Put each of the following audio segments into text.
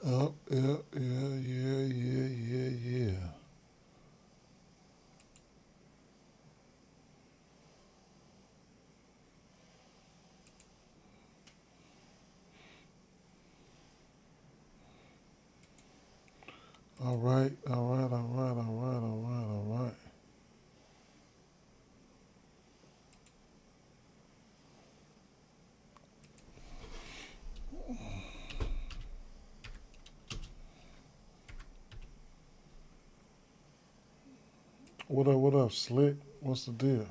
Oh, yeah. All right, all right, all right, all right, all right, all right. What up, Slick? What's the deal?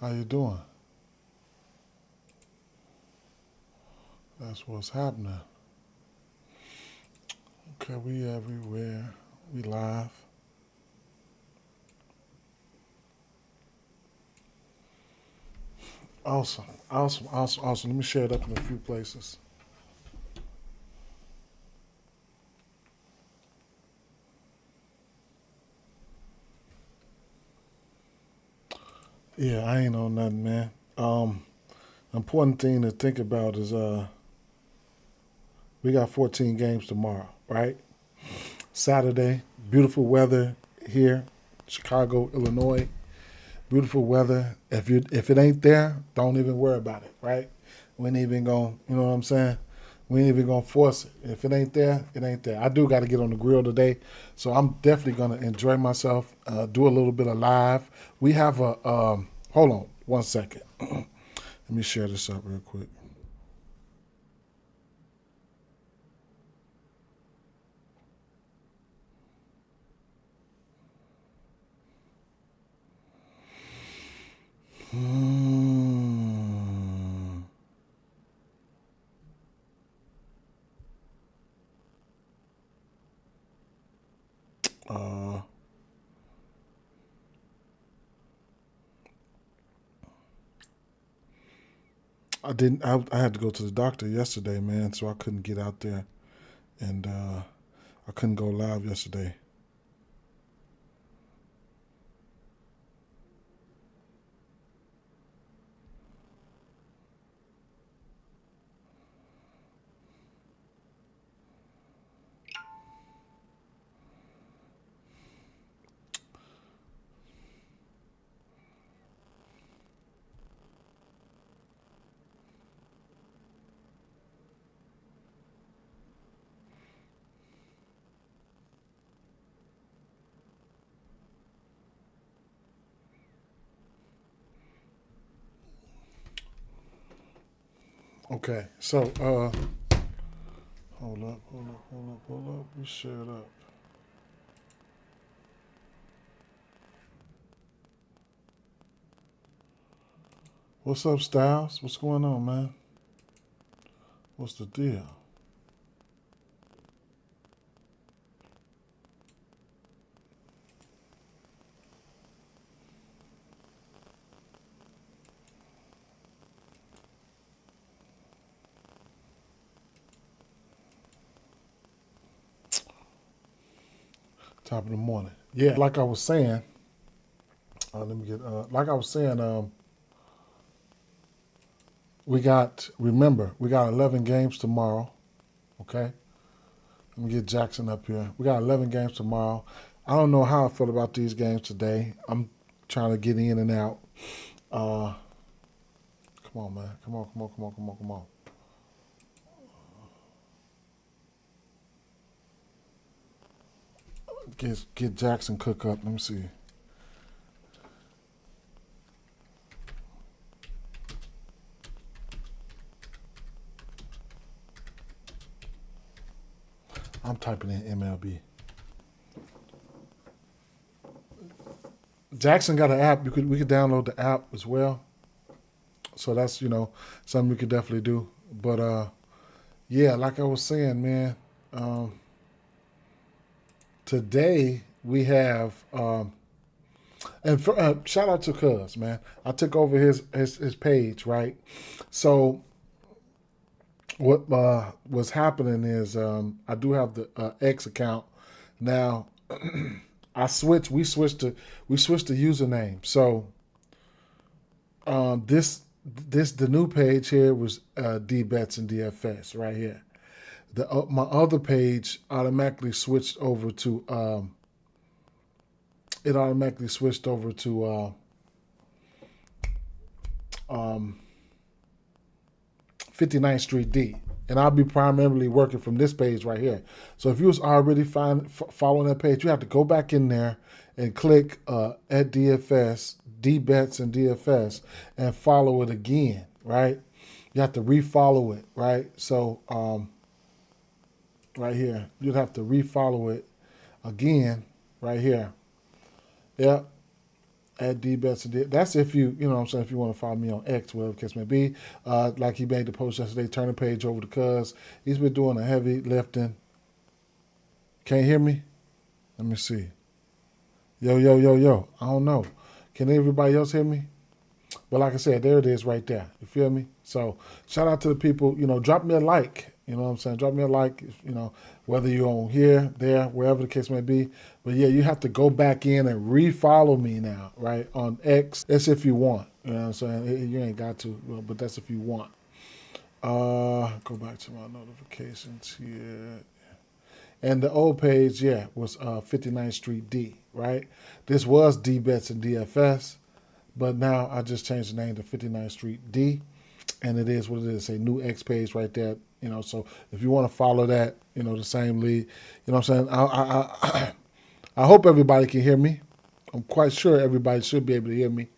How you doing? That's what's happening. Okay, we everywhere. We live. Awesome, awesome, awesome, awesome. Let me share it up in a few places. Yeah, I ain't on nothing, man. Important thing to think about is we got 14 games tomorrow, right? Saturday, beautiful weather here, Chicago, Illinois. Beautiful weather. If it ain't there, don't even worry about it, right? We ain't even gonna, you know what I'm saying? We ain't even gonna force it. If it ain't there, it ain't there. I do got to get on the grill today, so I'm definitely gonna enjoy myself. Do a little bit of live. We have a hold on one second. Let me share this up real quick. Hmm. Uh, I didn't. I had to go to the doctor yesterday, man, so I couldn't get out there, and I couldn't go live yesterday. Okay, so hold up. We share it up. What's up, Styles? What's going on, man? What's the deal? Top of the morning. Yeah, like I was saying. Let me get. Like I was saying. We got. Remember, we got 11 games tomorrow. Okay. Let me get Jackson up here. We got 11 games tomorrow. I don't know how I feel about these games today. I'm trying to get in and out. Uh, Come on, man. Come on. Get Jackson Cook up. Let me see. I'm typing in MLB. Jackson got an app. We could download the app as well. So that's something we could definitely do. But yeah, like I was saying, man. Um, Today we have and shout out to Cuz, man. I took over his page, right? So what was happening is I do have the X account now. We switched the username. So this the new page here was Dee Bets and DFS right here. my other page automatically switched over to 59th Street D. And I'll be primarily working from this page right here. So if you was already following that page, you have to go back in there and click at DFS, Dee Bets and DFS, and follow it again, right? You have to refollow it, right? So right here, you'd have to refollow it again right here. Yep. At Dee Bets. That's if you know what I'm saying, if you want to follow me on X, whatever the case may be. Like he made the post yesterday, turn the page over to Cuz. He's been doing a heavy lifting. Can't hear me? Let me see. Yo. I don't know. Can everybody else hear me? But like I said, there it is right there. You feel me? So shout out to the people. Drop me a like. You know what I'm saying? Drop me a like, whether you're on here, there, wherever the case may be. But yeah, you have to go back in and refollow me now, right? On X. That's if you want. You know what I'm saying? You ain't got to, but that's if you want. Go back to my notifications here. And the old page, was 59th Street D, right? This was Dee Bets and DFS, but now I just changed the name to 59th Street D, and it is what it is. A new X page right there. So if you want to follow that, the same lead, what I'm saying? I hope everybody can hear me. I'm quite sure everybody should be able to hear me.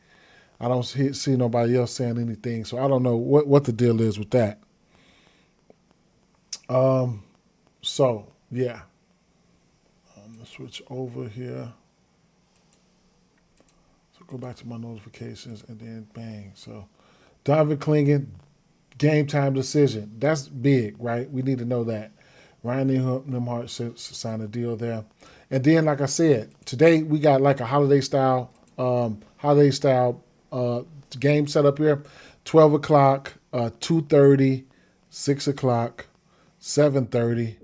I don't see nobody else saying anything, so I don't know what the deal is with that. So yeah, let's switch over here. So go back to my notifications and then bang. So David Klingen. Game time decision. That's big, right? We need to know that. Ryan Nembhard signed a deal there. And then, like I said, today we got like a holiday style game set up here. 12 o'clock, 2:30, 6 o'clock, 7:30,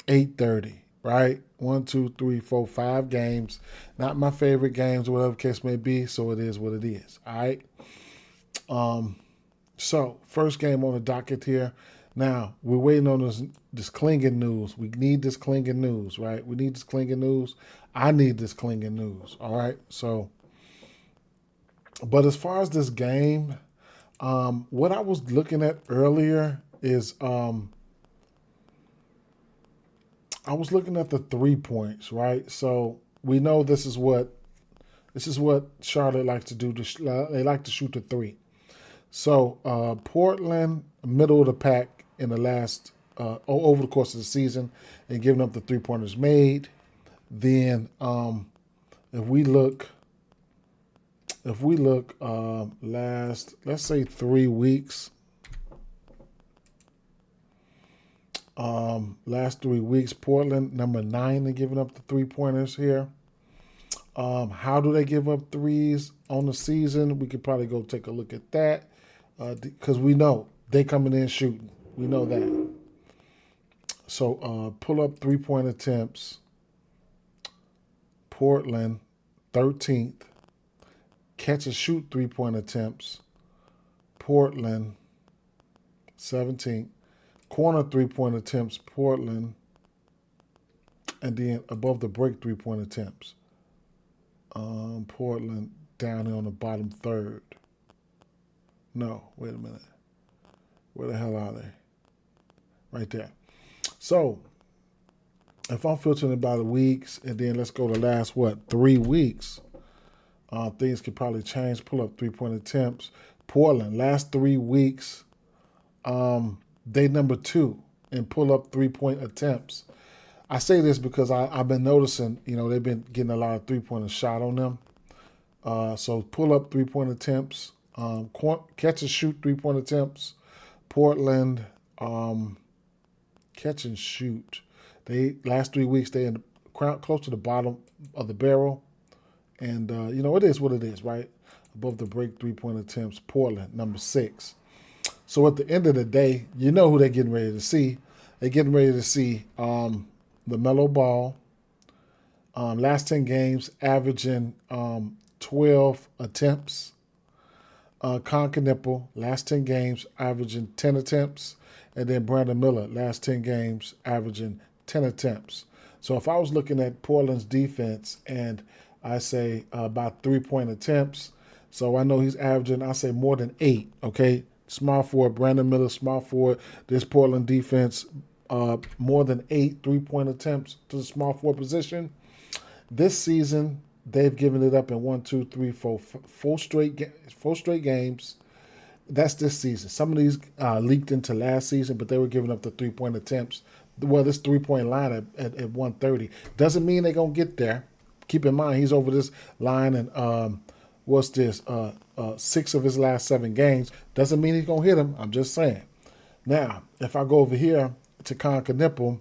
8:30, right? 1, 2, 3, 4, 5 games. Not my favorite games, or whatever the case may be, so it is what it is. All right. So, first game on the docket here. Now, we're waiting on this Klingen news. We need this Klingen news, right? We need this Klingen news. I need this Klingen news, all right? So, but as far as this game, what I was looking at earlier is I was looking at the 3 points, right? So, we know this is what Charlotte likes to do. They like to shoot the 3. So Portland, middle of the pack in the last over the course of the season, and giving up the 3-pointers made. Then if we look last, let's say 3 weeks. Last 3 weeks, Portland number 9 in giving up the 3-pointers here. How do they give up threes on the season? We could probably go take a look at that. Because we know they coming in shooting. We know that. So pull up 3-point attempts. Portland, 13th. Catch and shoot 3-point attempts. Portland, 17th. Corner 3-point attempts, Portland. And then above the break 3-point attempts. Portland down here on the bottom 3rd. No, wait a minute. Where the hell are they? Right there. So, if I'm filtering it by the weeks, and then let's go to last, 3 weeks, things could probably change. Pull up 3-point attempts. Portland, last 3 weeks, they number 2 and pull up 3-point attempts. I say this because I've been noticing, they've been getting a lot of 3-pointers shot on them. So pull up 3-point attempts. Catch and shoot 3-point attempts. Portland, catch and shoot. They last 3 weeks they in close to the bottom of the barrel, and it is what it is, right? Above the break 3-point attempts. Portland number 6. So at the end of the day, you know who they're getting ready to see. They're getting ready to see LaMelo Ball. Last 10 games averaging 12 attempts. Concanipple, last 10 games, averaging 10 attempts. And then Brandon Miller, last 10 games, averaging 10 attempts. So if I was looking at Portland's defense and I say about 3-point attempts, so I know he's averaging, I say more than 8, okay? Small forward, Brandon Miller, small forward. This Portland defense, more than 8 3-point attempts to the small forward position. This season, they've given it up in 4 straight games. That's this season. Some of these leaked into last season, but they were giving up the 3-point attempts. Well, this 3-point line at 130 doesn't mean they're gonna get there. Keep in mind he's over this line, and what's this? 6 of his last 7 games. Doesn't mean he's gonna hit them. I'm just saying. Now, if I go over here to Nipple,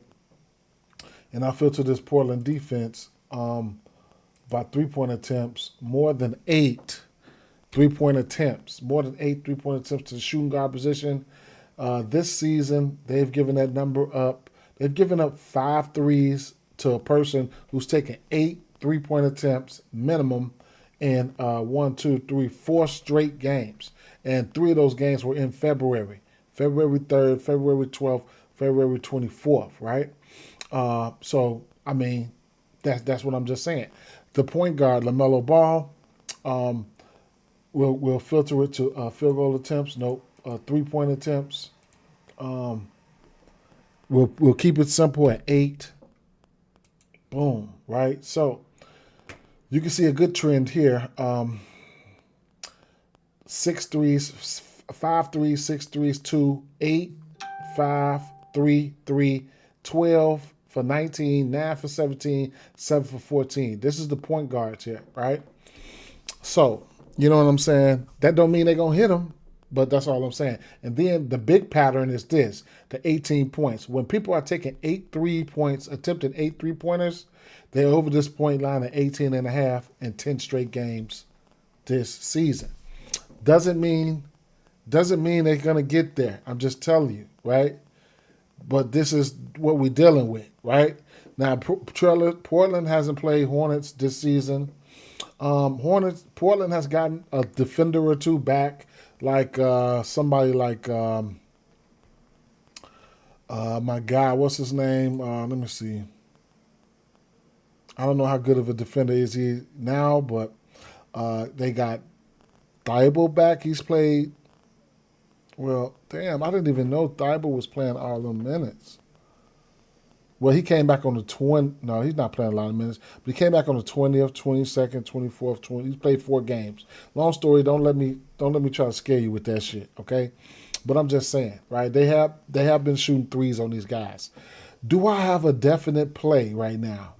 and I filter this Portland defense, about 3-point attempts, more than 8 3-point attempts, more than 8 3-point attempts to the shooting guard position. This season, they've given that number up. They've given up 5 threes to a person who's taken 8 3-point attempts minimum in 4 straight games. And 3 of those games were in February. February 3rd, February 12th, February 24th, right? So, I mean, that's what I'm just saying. The point guard, LaMelo Ball, we'll filter it to field goal attempts. Nope. 3-point attempts. We'll keep it simple at 8. Boom. Right. So you can see a good trend here. 6 threes, 5 threes, 6 threes, 2, 8, 5, 3, 3, 12 for 19, 9 for 17, 7 for 14. This is the point guards here, right? So, you know what I'm saying? That don't mean they're going to hit them, but that's all I'm saying. And then the big pattern is this, the 18 points. When people are taking 8 3-points, attempted 8 3-pointers, they're over this point line at 18.5 in 10 straight games this season. Doesn't mean they're going to get there. I'm just telling you, right? But this is what we're dealing with, right? Now, Portland hasn't played Hornets this season. Portland has gotten a defender or two back, like somebody like my guy, what's his name? Let me see. I don't know how good of a defender is he now, but they got Thibault back. He's played. Well, damn, I didn't even know Thibault was playing all them minutes. Well, he came back on the 20. No, he's not playing a lot of minutes. But he came back on the 20th, 22nd, 24th, 20th. He's played 4 games. Long story, don't let me try to scare you with that shit, okay? But I'm just saying, right? They have been shooting threes on these guys. Do I have a definite play right now?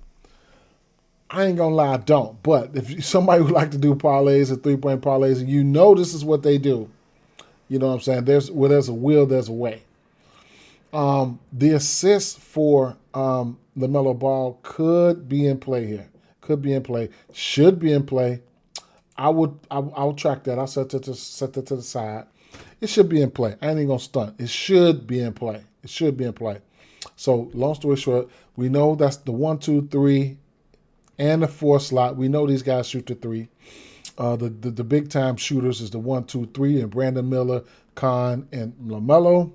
I ain't gonna lie, I don't. But if somebody would like to do parlays and 3-point parlays, and you know this is what they do, you know what I'm saying? There's a will, there's a way. The assist for LaMelo Ball could be in play here. Could be in play. Should be in play. I'll track that. I'll set that to the side. It should be in play. I ain't even gonna stunt. It should be in play. It should be in play. So long story short, we know that's the 1, 2, 3, and the 4 slot. We know these guys shoot the 3. The big time shooters is the 1, 2, 3, and Brandon Miller, Khan, and LaMelo.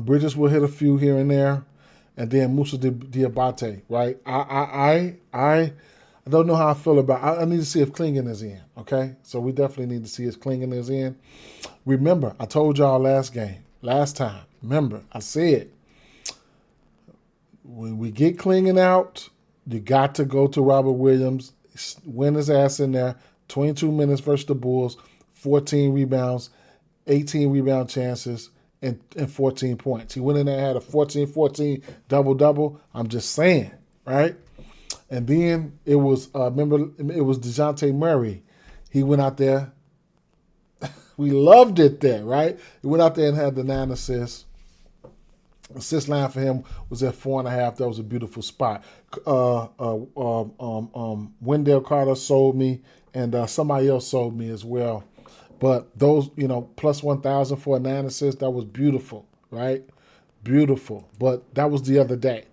Bridges will hit a few here and there, and then Musa Diabate, right? I don't know how I feel about. I need to see if Klingon is in. Okay, so we definitely need to see if Klingon is in. Remember, I told y'all last time. Remember, I said when we get Klingon out, you got to go to Robert Williams, win his ass in there. 22 minutes versus the Bulls, 14 rebounds, 18 rebound chances. And 14 points. He went in there and had a 14-14 double-double. I'm just saying, right? And then it was, remember, it was DeJounte Murray. He went out there. We loved it there, right? He went out there and had the 9 assists. Assist line for him was at 4.5. That was a beautiful spot. Wendell Carter sold me, and somebody else sold me as well. But those, plus 1,000 for a 9 assist, that was beautiful, right? Beautiful. But that was the other day.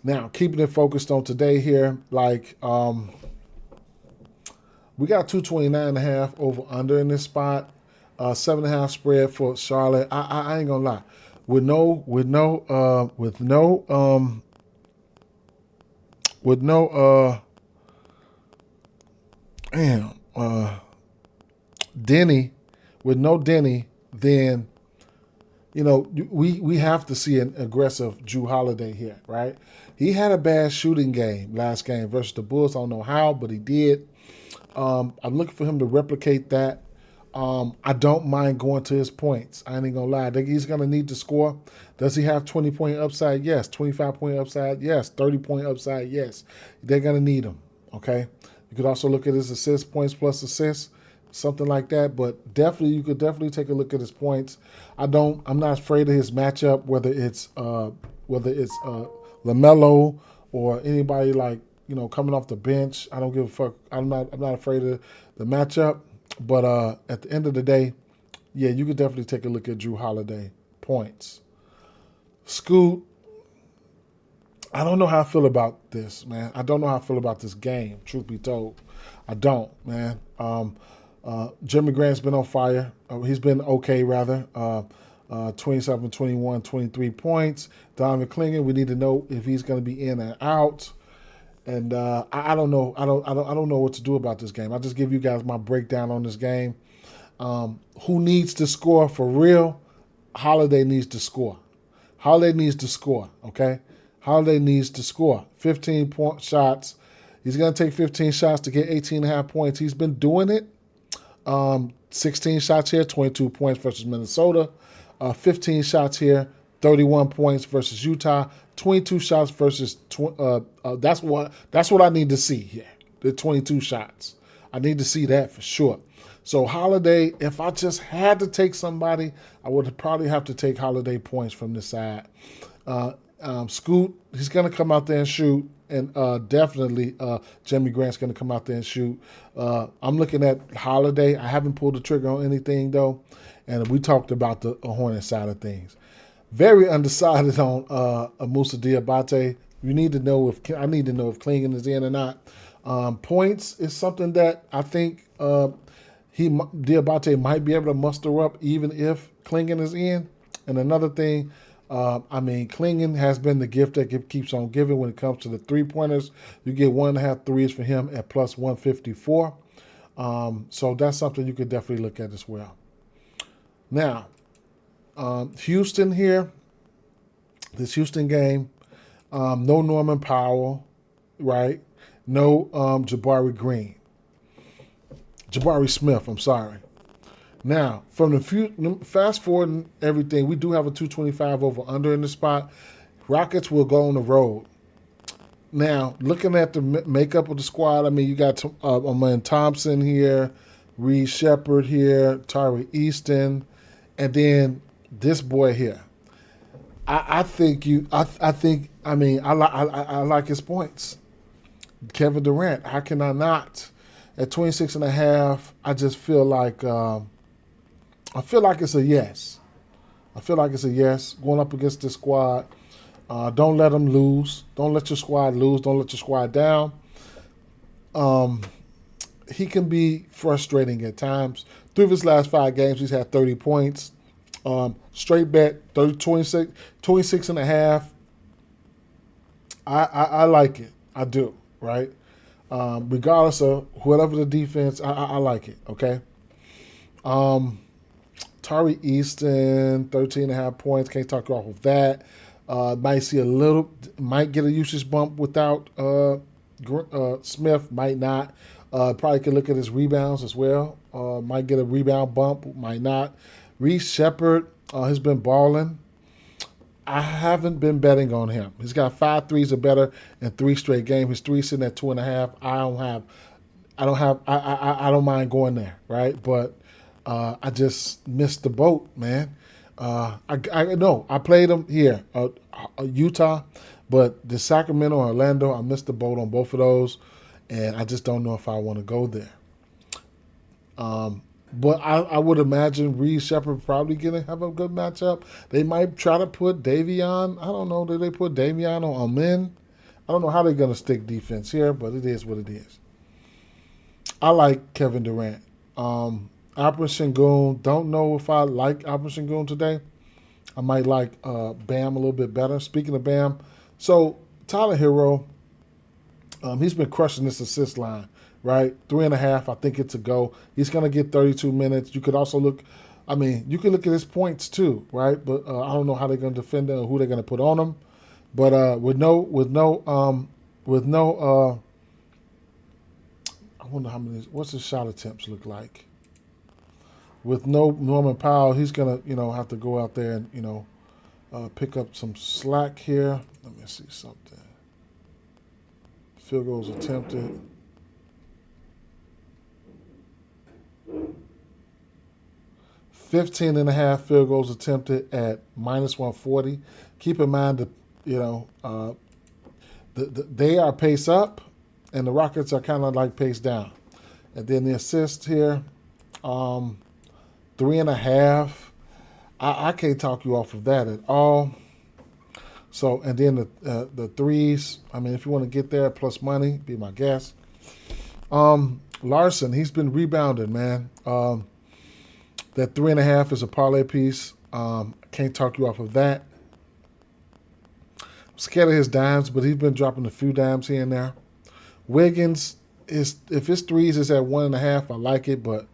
Now, keeping it focused on today here, like we got 229.5 over under in this spot. 7.5 spread for Charlotte. I ain't gonna lie. With no damn Denny, with no Denny, then we have to see an aggressive Drew Holiday here, right? He had a bad shooting game last game versus the Bulls. I don't know how, but he did. I'm looking for him to replicate that. I don't mind going to his points. I ain't gonna lie. I think he's gonna need to score. Does he have 20-point upside? Yes. 25-point upside? Yes. 30-point upside? Yes. They're gonna need him. Okay. You could also look at his assists, points plus assists, something like that. But you could definitely take a look at his points. I'm not afraid of his matchup, whether it's LaMelo or anybody like coming off the bench. I don't give a fuck. I'm not afraid of the matchup. But at the end of the day, yeah, you could definitely take a look at Drew Holiday points. Scoot, I don't know how I feel about this, man. I don't know how I feel about this game, truth be told. I don't, man. Jeremy Grant's been on fire. He's been okay, rather. 27, 21, 23 points. Donovan Clingan, we need to know if he's going to be in and out. And I don't know. I don't know what to do about this game. I'll just give you guys my breakdown on this game. Who needs to score for real? Holiday needs to score. Holiday needs to score, okay? Holiday needs to score. 15-point shots. He's going to take 15 shots to get 18.5 points. He's been doing it. 16 shots here, 22 points versus Minnesota. 15 shots here, 31 points versus Utah. 22 shots versus that's what I need to see here. The 22 shots. I need to see that for sure. So Holiday, if I just had to take somebody, I would probably have to take Holiday points from this side. Scoot, he's going to come out there and shoot, and definitely Jeremy Grant's going to come out there and shoot. I'm looking at Holiday. I haven't pulled the trigger on anything though, and we talked about the Hornet side of things. Very undecided on Moussa Diabate. I need to know if Clingan is in or not. Points is something that I think Diabate might be able to muster up even if Clingan is in. And another thing, Clingan has been the gift that keeps on giving when it comes to the three-pointers. You get 1.5 threes for him at plus 154. So that's something you could definitely look at as well. Now, Houston here, this Houston game, no Norman Powell, right? No Jabari Smith, I'm sorry. Now, from the fast forward and everything, we do have a 225 over under in the spot. Rockets will go on the road. Now, looking at the makeup of the squad, you got Amen Thompson here, Reed Shepard here, Tyree Easton, and then this boy here. I like his points. Kevin Durant. How can I not? At 26.5, I just feel like it's a yes. I feel like it's a yes going up against this squad. Don't let them lose. Don't let your squad lose. Don't let your squad down. He can be frustrating at times. 3 of his last 5 games, he's had 30 points. Straight bet, 26.5. I like it. I do, right? Regardless of whatever the defense, I like it, okay? Tari Easton, 13.5 points. Can't talk off of that. Might get a usage bump without Smith, might not. Probably could look at his rebounds as well. Might get a rebound bump, might not. Reed Shepard has been balling. I haven't been betting on him. He's got 5 threes or better in 3 straight games. His 3 sitting at 2.5. I don't mind going there, right? But I just missed the boat, man. I played him here, Utah, but the Sacramento and Orlando, I missed the boat on both of those, and I just don't know if I want to go there. But I would imagine Reed Shepard probably going to have a good matchup. They might try to put Davion. I don't know. Did they put Davion on Amen? I don't know how they're going to stick defense here, but it is what it is. I like Kevin Durant. Alperen Sengun. Don't know if I like Alperen Sengun today. I might like Bam a little bit better. Speaking of Bam, so Tyler Hero, he's been crushing this assist line, right? 3.5, I think it's a go. He's going to get 32 minutes. You could also look, you could look at his points too, right? But I don't know how they're going to defend him or who they're going to put on him. But with no, I wonder how many. What's his shot attempts look like? With no Norman Powell, he's going to, have to go out there and, pick up some slack here. Let me see something. Field goals attempted. -15.5 field goals attempted at -140. Keep in mind that, they are pace up and the Rockets are kind of like pace down. And then the assist here, 3.5. I can't talk you off of that at all. So, and then the threes, if you want to get there, plus money, be my guest. Larson, he's been rebounding, man. That 3.5 is a parlay piece. Can't talk you off of that. I'm scared of his dimes, but he's been dropping a few dimes here and there. Wiggins, if his threes is at 1.5, I like it, but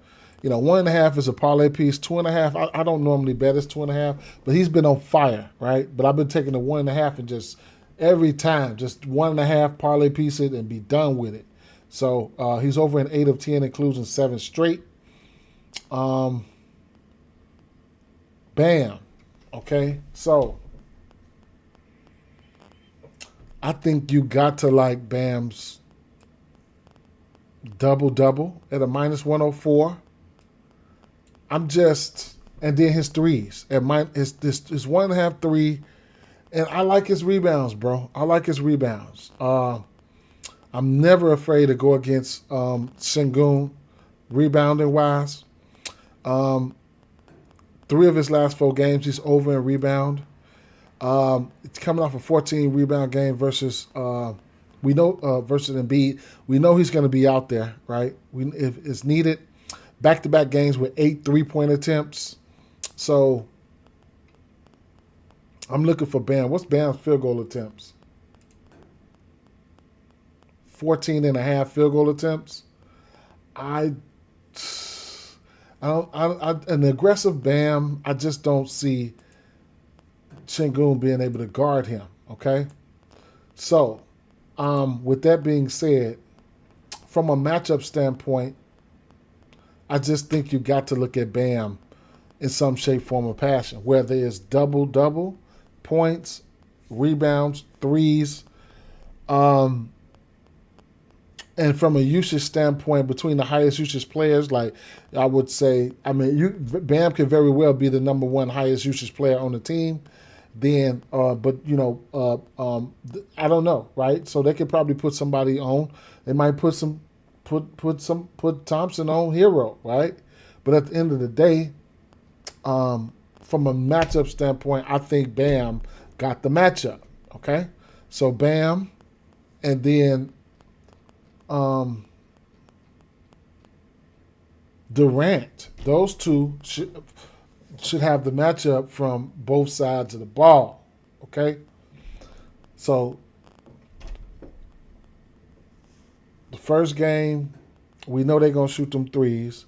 1.5 is a parlay piece. 2.5, I don't normally bet it's 2.5, but he's been on fire, right? But I've been taking the 1.5 and just every time, just 1.5 parlay piece it and be done with it. So he's over in 8 of 10, including 7 straight. Bam. Okay, so I think you got to like Bam's double-double at a -104. And then his threes at his 1.5 3, and I like his rebounds, bro. I like his rebounds. I'm never afraid to go against Sengun rebounding wise. 3 of his last 4 games, he's over in rebound. It's coming off a 14 rebound game versus versus Embiid. We know he's going to be out there, right? If it's needed. Back-to-back games with 8 3-point attempts. So I'm looking for Bam. What's Bam's field goal attempts? 14.5 field goal attempts. An aggressive Bam, I just don't see Sengun being able to guard him, okay? So, with that being said, from a matchup standpoint, I just think you got to look at Bam in some shape, form, or passion, whether it's double-double, points, rebounds, threes, and from a usage standpoint, between the highest usage players, like I would say, Bam can very well be the number 1 highest usage player on the team. Then, I don't know, right? So they could probably put somebody on. They might put Thompson on Hero, right? But at the end of the day, from a matchup standpoint, I think Bam got the matchup. Okay, so Bam, and then Durant. Those two should have the matchup from both sides of the ball. Okay, so the first game, we know they're gonna shoot them threes.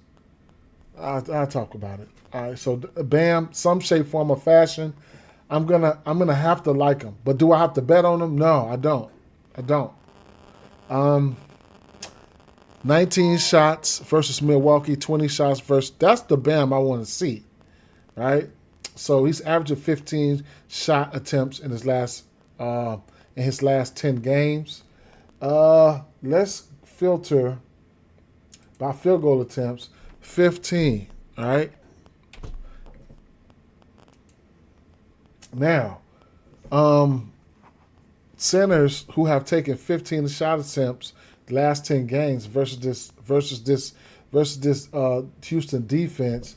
I'll talk about it. All right, so Bam, some shape, form, or fashion, I'm gonna have to like him. But do I have to bet on him? No, I don't. 19 shots versus Milwaukee, 20 shots versus. That's the Bam I want to see, right? So he's averaging 15 shot attempts in his last 10 games. Let's filter by field goal attempts. 15. All right. Now, centers who have taken 15 shot attempts the last 10 games versus this Houston defense.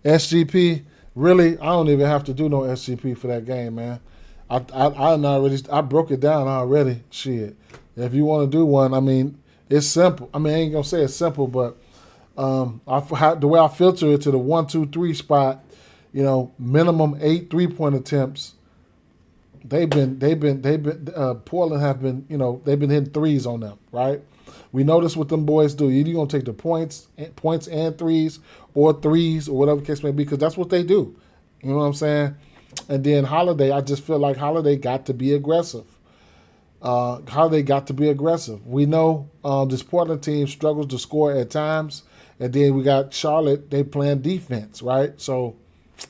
SGP, really, I don't even have to do no SGP for that game, man. I broke it down already. Shit. If you want to do one, I mean, it's simple. I mean, I ain't gonna say it's simple, but the way I filter it to the 1, 2, 3 spot, minimum 8 3-point attempts. Portland have been, they've been hitting threes on them, right? We know this what them boys do. Either you're gonna take the points and threes, or whatever the case may be, because that's what they do. You know what I'm saying? And then Holiday, I just feel like Holiday got to be aggressive. We know this Portland team struggles to score at times, and then we got Charlotte. They playing defense, right? So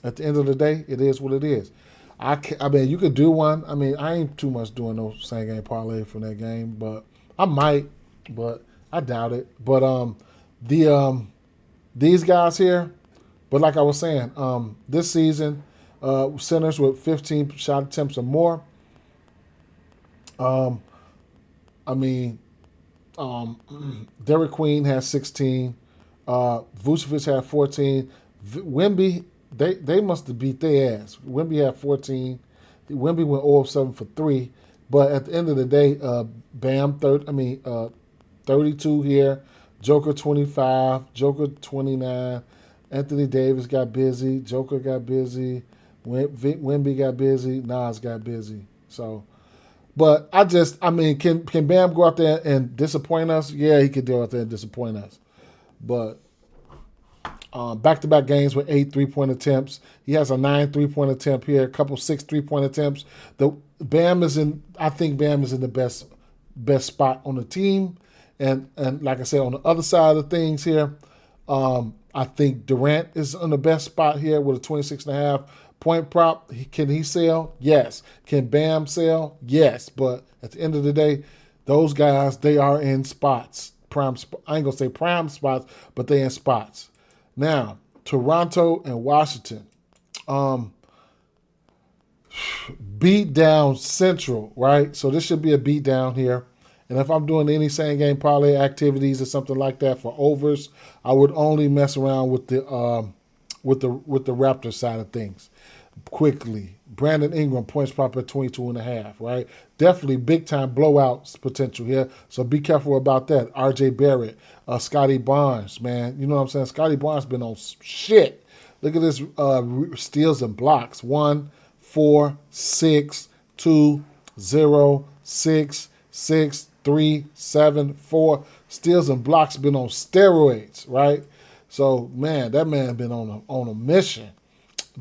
at the end of the day, it is what it is. I mean, you could do one. I mean, I ain't too much doing no same game parlay from that game, but I might, but I doubt it. But these guys here, but like I was saying, this season, centers with 15 shot attempts or more. Derek Queen has 16. Vucevic had 14. Wemby, they must have beat their ass. Wemby had 14. Wemby went 0 of 7 for 3. But at the end of the day, Bam, 32 here. Joker 25. Joker 29. Anthony Davis got busy. Joker got busy. Wemby got busy. Nas got busy. So, but can Bam go out there and disappoint us? Yeah, he could go out there and disappoint us. But back-to-back games with 8 3-point attempts. He has a 9 3-point attempt here, a couple 6 3-point attempts. I think Bam is in the best spot on the team. And like I said, on the other side of things here, I think Durant is on the best spot here with a 26.5 point prop. Can he sell? Yes. Can Bam sell? Yes. But at the end of the day, those guys, they are in spots. I ain't going to say prime spots, but they in spots. Now, Toronto and Washington. Beat down Central, right? So this should be a beat down here. And if I'm doing any same game parlay activities or something like that for overs, I would only mess around with the Raptors side of things. Quickly, Brandon Ingram points prop at 22.5, right? Definitely big time blowouts potential here. So be careful about that. R.J. Barrett, Scotty Barnes, man. You know what I'm saying? Scotty Barnes been on shit. Look at this steals and blocks. 1, 4, 6, 2, 0, 6, 6, 3, 7, 4. Steals and blocks been on steroids, right? So, man, that man been on a mission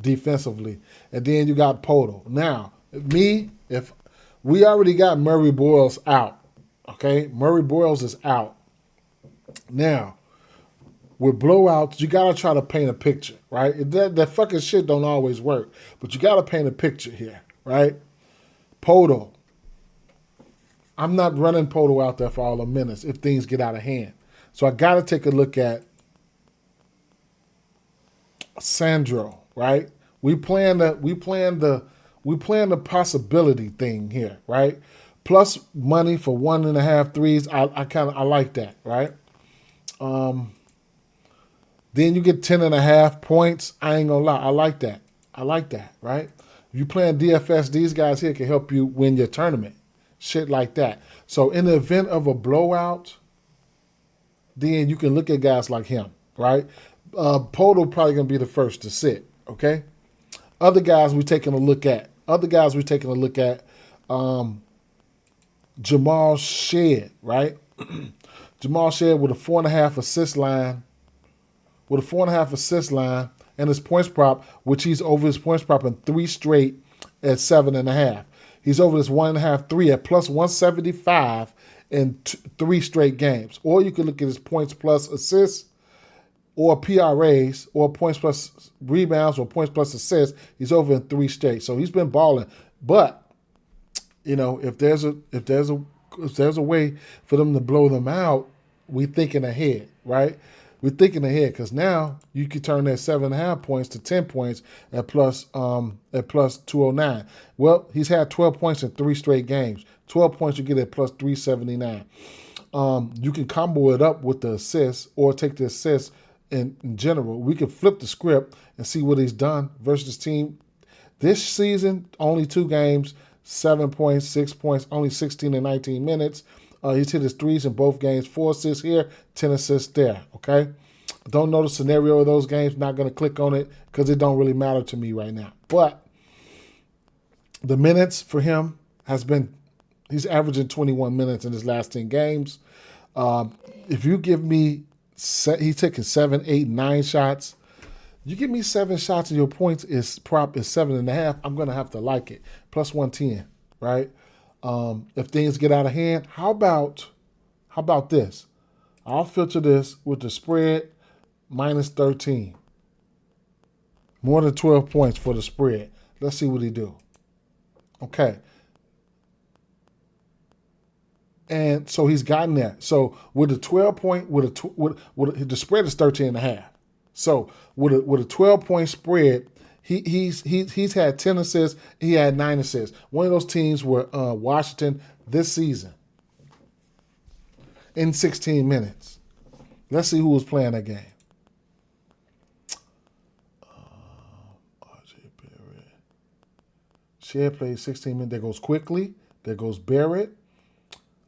defensively. And then you got Poto. Now, if we already got Murray Boyles out, okay? Murray Boyles is out. Now, with blowouts, you got to try to paint a picture, right? That fucking shit don't always work, but you got to paint a picture here, right? Poto. I'm not running Poto out there for all the minutes if things get out of hand. So I got to take a look at Sandro, right? We playing the possibility thing here, right? Plus money for 1.5 threes. I like that, right? Then you get 10.5 points. I ain't gonna lie, I like that, right? If you playing DFS, these guys here can help you win your tournament, shit like that. So in the event of a blowout, then you can look at guys like him, right? Poto probably gonna be the first to sit, okay? Other guys we're taking a look at. Jamal Shead, right? Jamal Shead with a 4.5 assist line. And his points prop, which he's over his points prop in 3 straight at 7.5. He's over this 1.5 3 at plus 175 in 3 straight games. Or you can look at his points plus assists, or PRAs, or points plus rebounds, or points plus assists. He's over in 3 straight. So he's been balling. But if there's a way for them to blow them out, we thinking ahead, right? We're thinking ahead because now you can turn that 7.5 points to 10 points at plus 209. Well, he's had 12 points in 3 straight games. 12 points you get at plus 379. You can combo it up with the assists or take the assists in general. We can flip the script and see what he's done versus team. This season, only 2 games, 7 points, 6 points, only 16 and 19 minutes. He's hit his threes in both games. 4 assists here, 10 assists there. Okay. Don't know the scenario of those games. Not going to click on it because it don't really matter to me right now. But the minutes for him has been, he's averaging 21 minutes in his last 10 games. If you give me, he's taking 7, 8, 9 shots. You give me 7 shots and your points is 7.5. I'm going to have to like it. Plus 110, right? If things get out of hand, how about this? I'll filter this with the spread minus 13. More than 12 points for the spread. Let's see what he do. Okay. And so he's gotten there. So with a 12-point, the spread is 13.5. So with a 12-point spread, he's had 10 assists. He had 9 assists. One of those teams were Washington this season in 16 minutes. Let's see who was playing that game. RJ Barrett. Shea played 16 minutes. There goes Quickly. There goes Barrett.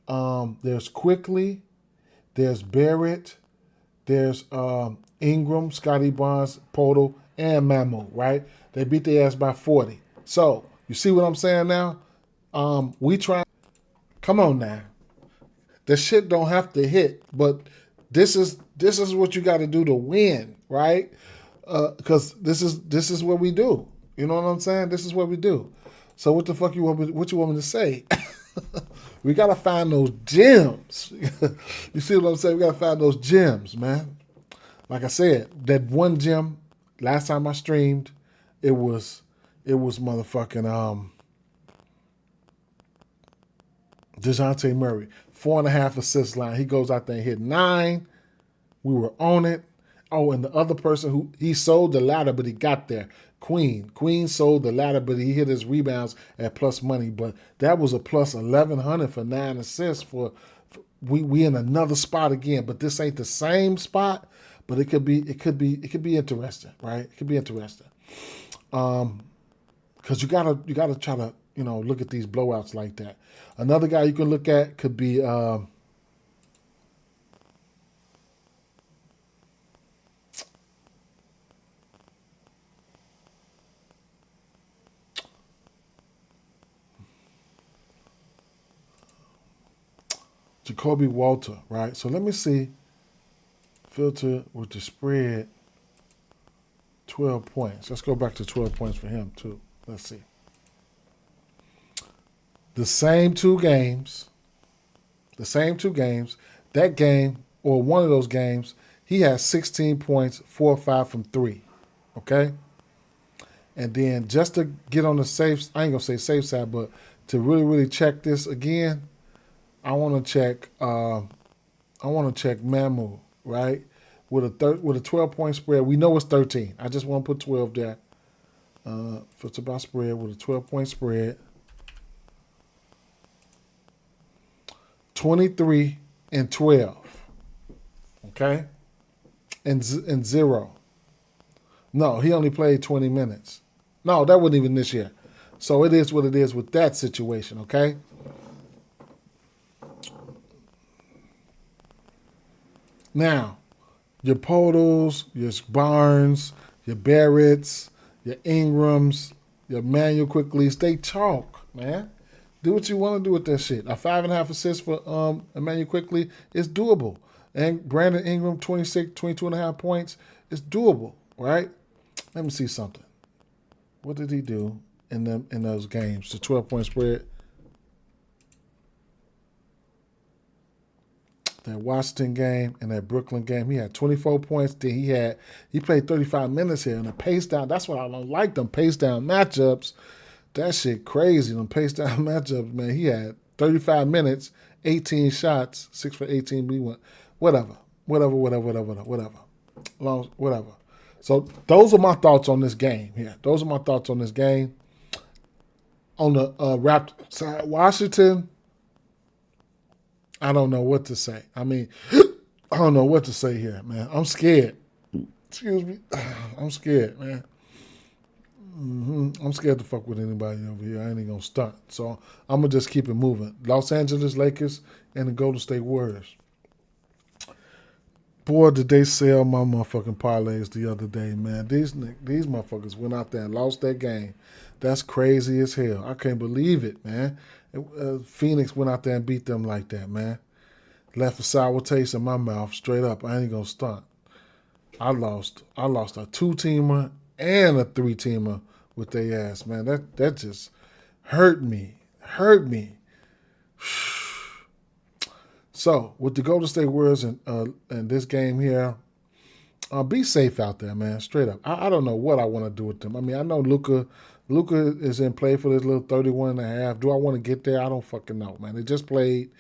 There's Quickly. There's Barrett. There's Ingram, Scotty Barnes, Poto, and Mamu, right? They beat their ass by 40. So, you see what I'm saying now? We try. Come on now. The shit don't have to hit, but this is what you got to do to win, right? Because this is what we do. You know what I'm saying? This is what we do. So what the fuck what you want me to say? We got to find those gems. You see what I'm saying? We got to find those gems, man. Like I said, that one gem, last time I streamed, it was motherfucking DeJounte Murray. 4.5 assist line. He goes out there and hit 9. We were on it. Oh, and the other person who he sold the ladder, but he got there. Queen sold the ladder, but he hit his rebounds at plus money. But that was a plus 1,100 for 9 assists. We in another spot again, but this ain't the same spot. But it could be interesting, right? It could be interesting, because you gotta try to look at these blowouts like that. Another guy you can look at could be Jacoby Walter, right? So let me see. Filter with the spread, 12 points. Let's go back to 12 points for him, too. Let's see. The same two games, that game, or one of those games, he has 16 points, 4 or 5 from 3, okay? And then just to get on the safe, I ain't going to say safe side, but to really, really check this again, I want to check Mamu, right? With a 12-point spread. We know it's 13. I just want to put 12 there. Filter by spread with a 12-point spread. 23 and 12. Okay? And 0. No, he only played 20 minutes. No, that wasn't even this year. So it is what it is with that situation, okay? Now, your Potos, your Barnes, your Barretts, your Ingrams, your Manuel Quickly, stay chalk, man. Do what you want to do with that shit. A 5.5 assists for Emmanuel Quickly is doable. And Brandon Ingram, 22.5 points, is doable, right? Let me see something. What did he do in those games? The 12-point spread. That Washington game and that Brooklyn game, he had 24 points. Then he played 35 minutes here, and the pace down. That's what I don't like, them pace down matchups. That shit crazy. Them pace down matchups, man. He had 35 minutes, 18 shots, 6 for 18. We went whatever. So those are my thoughts on this game here. On the Raptors side, Washington. I don't know what to say. I mean, I don't know what to say here, man. I'm scared. Excuse me. I'm scared, man. I'm scared to fuck with anybody over here. I ain't even gonna stunt. So I'm gonna just keep it moving. Los Angeles Lakers and the Golden State Warriors. Boy, did they sell my motherfucking parlays the other day, man. These motherfuckers went out there and lost that game. That's crazy as hell. I can't believe it, man. Phoenix went out there and beat them like that, man. Left a sour taste in my mouth, straight up. I ain't gonna stunt. I lost a 2-teamer and a 3-teamer with their ass, man. That just hurt me. Hurt me. So with the Golden State Warriors in this game here, be safe out there, man. Straight up. I don't know what I want to do with them. I mean, I know Luka is in play for this little 31.5. Do I want to get there? I don't fucking know, man. They just played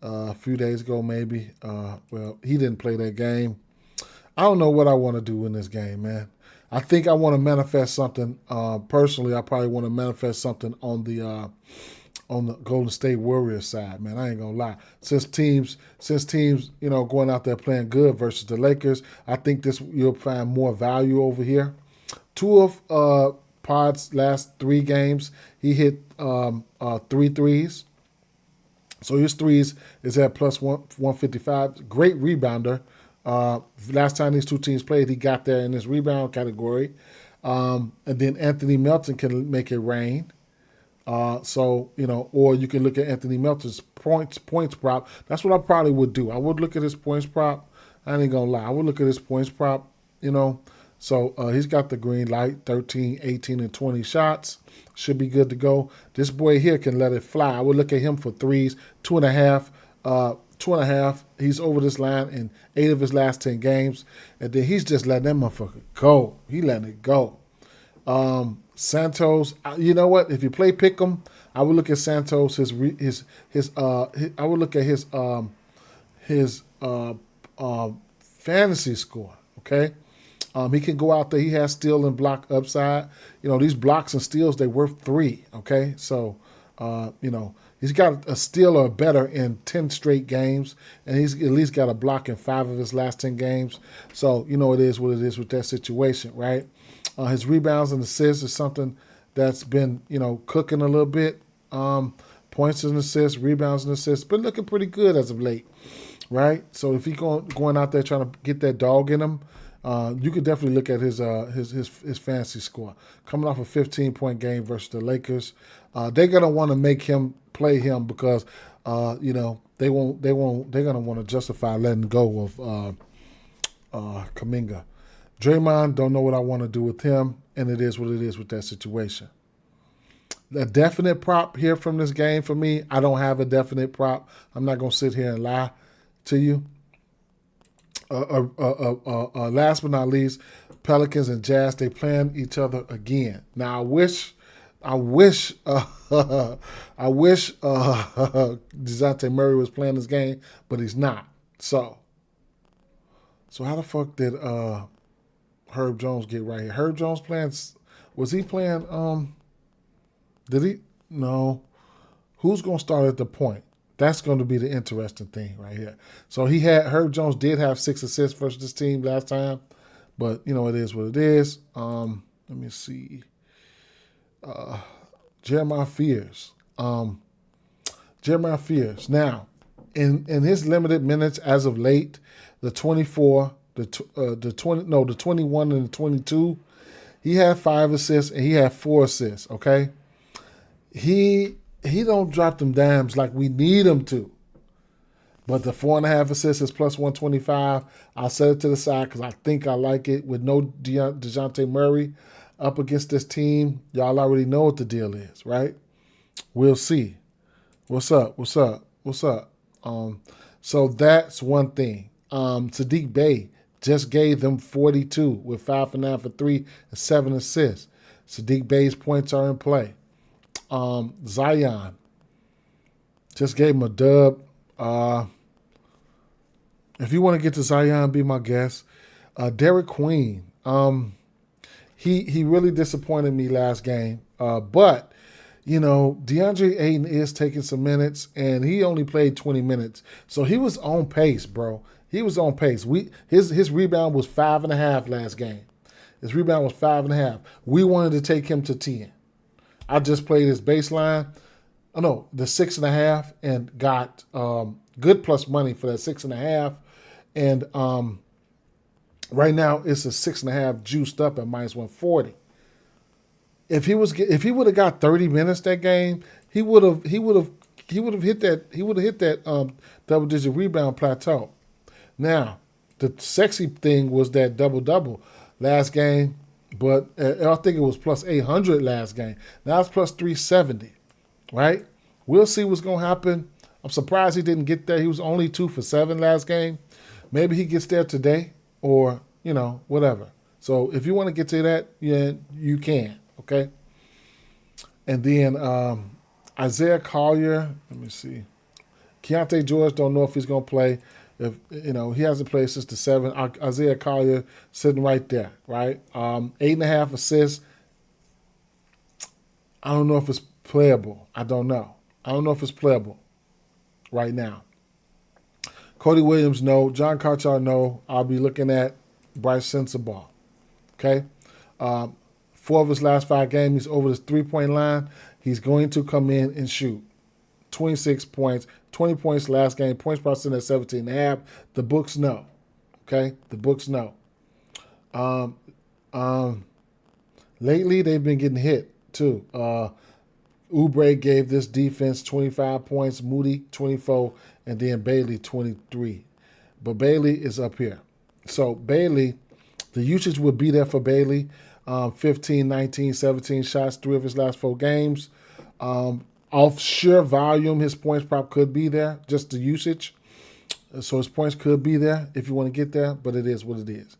a few days ago, maybe. Well, he didn't play that game. I don't know what I want to do in this game, man. I think I want to manifest something. Personally, I probably want to manifest something on the Golden State Warriors side, man. I ain't gonna lie. Since teams, going out there playing good versus the Lakers, I think you'll find more value over here. 2 of Pod's last 3 games, he hit 3 threes. So his threes is at plus 155. Great rebounder. Last time these 2 teams played, he got there in this rebound category. And then Anthony Melton can make it rain. Or you can look at Anthony Melton's points prop. That's what I probably would do. I would look at his points prop. I ain't gonna lie. I would look at his points prop, So he's got the green light, 13, 18, and 20 shots. Should be good to go. This boy here can let it fly. I would look at him for threes, 2.5. 2.5. He's over this line in 8 of his last 10 games. And then he's just letting that motherfucker go. He letting it go. Santos, you know what? If you play pick'em, I would look at Santos. I would look at his fantasy score. Okay, he can go out there. He has steal and block upside. These blocks and steals, they worth 3. Okay, so he's got a steal or better in 10 straight games, and he's at least got a block in 5 of his last 10 games. So it is what it is with that situation, right? His rebounds and assists is something that's been, cooking a little bit. Points and assists, rebounds and assists, been looking pretty good as of late, right? So if he's going out there trying to get that dog in him, you could definitely look at his fantasy score. Coming off a 15-point game versus the Lakers, they're gonna want to make him play him because they're gonna want to justify letting go of Kuminga. Draymond, don't know what I want to do with him, and it is what it is with that situation. A definite prop here from this game for me, I don't have a definite prop. I'm not going to sit here and lie to you. Last but not least, Pelicans and Jazz, they playing each other again. Now, I wish DeJounte Murray was playing this game, but he's not. So how the fuck did Herb Jones get right here? Herb Jones was he playing, did he? No. Who's going to start at the point? That's going to be the interesting thing right here. So Herb Jones did have 6 assists versus this team last time, but it is what it is. Let me see. Jeremiah Fears. Jeremiah Fears. Now, in his limited minutes as of late, the 24, the 21 and the 22, he had 5 assists and he had 4 assists, okay? He don't drop them dimes like we need him to. But the 4.5 assists is plus 125. I'll set it to the side because I think I like it with no DeJounte Murray up against this team. Y'all already know what the deal is, right? We'll see. What's up? So that's one thing. Sadiq Bey just gave them 42 with 5 for 9 for 3 and 7 assists. Sadiq Bey's points are in play. Zion just gave him a dub. If you want to get to Zion, be my guest. Derek Queen, he really disappointed me last game. But DeAndre Ayton is taking some minutes, and he only played 20 minutes, so he was on pace, bro. He was on pace. His rebound was 5.5 last game. His rebound was 5.5. We wanted to take him to 10. I just played his baseline. Oh no, the 6.5 and got good plus money for that 6.5. And right now it's a 6.5 juiced up at minus 140. If he would have got 30 minutes that game, he would have hit that double digit rebound plateau. Now, the sexy thing was that double last game, but I think it was plus 800 last game. Now it's plus 370, right? We'll see what's going to happen. I'm surprised he didn't get there. He was only 2 for 7 last game. Maybe he gets there today or, whatever. So if you want to get to that, yeah, you can, okay? And then Isaiah Collier, let me see. Keontae George, don't know if he's going to play. If he hasn't played since the 7. Isaiah Collier sitting right there, right? 8.5 assists. I don't know if it's playable. I don't know if it's playable right now. Cody Williams, no. John Carchar, no. I'll be looking at Bryce Sensabaugh. Okay? 4 of his last 5 games, he's over this 3-point line. He's going to come in and shoot. 26 points, 20 points last game, points per cent at 17.5. The books know. Okay? The books know. Lately, they've been getting hit, too. Oubre gave this defense 25 points, Moody 24, and then Bailey 23. But Bailey is up here. So Bailey, the usage would be there for Bailey. 15, 19, 17 shots, 3 of his last 4 games. Off sheer volume, his points prop could be there, just the usage. So his points could be there if you want to get there, but it is what it is.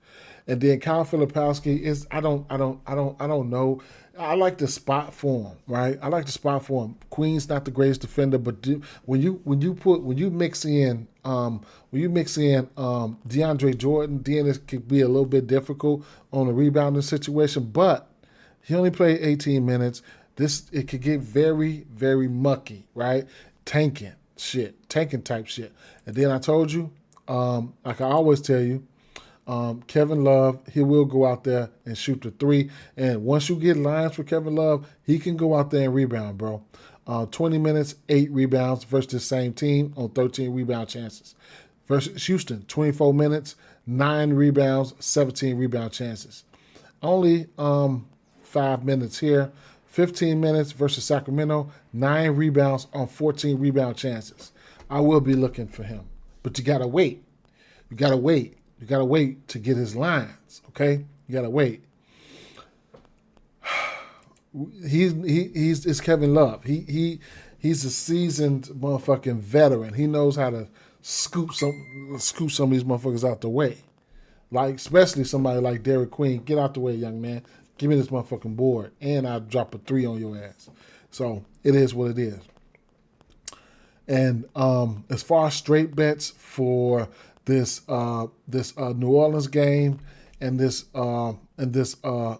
And then Kyle Filipowski is I don't know. I like the spot for him, right? I like the spot for him. Queen's not the greatest defender, but when you mix in DeAndre Jordan, then it could be a little bit difficult on the rebounding situation. But he only played 18 minutes. It could get very, very mucky, right? Tanking type shit. And then I told you, like I always tell you, Kevin Love, he will go out there and shoot the 3. And once you get lines for Kevin Love, he can go out there and rebound, bro. 20 minutes, 8 rebounds versus the same team on 13 rebound chances. Versus Houston, 24 minutes, 9 rebounds, 17 rebound chances. Only 5 minutes here. 15 minutes versus Sacramento, 9 rebounds on 14 rebound chances. I will be looking for him. But you got to wait. You got to wait to get his lines, okay? You got to wait. It's Kevin Love. He's a seasoned motherfucking veteran. He knows how to scoop some of these motherfuckers out the way. Like, especially somebody like Derek Queen. Get out the way, young man. Give me this motherfucking board, and I'll drop a 3 on your ass. So it is what it is. And as far as straight bets for this New Orleans game and this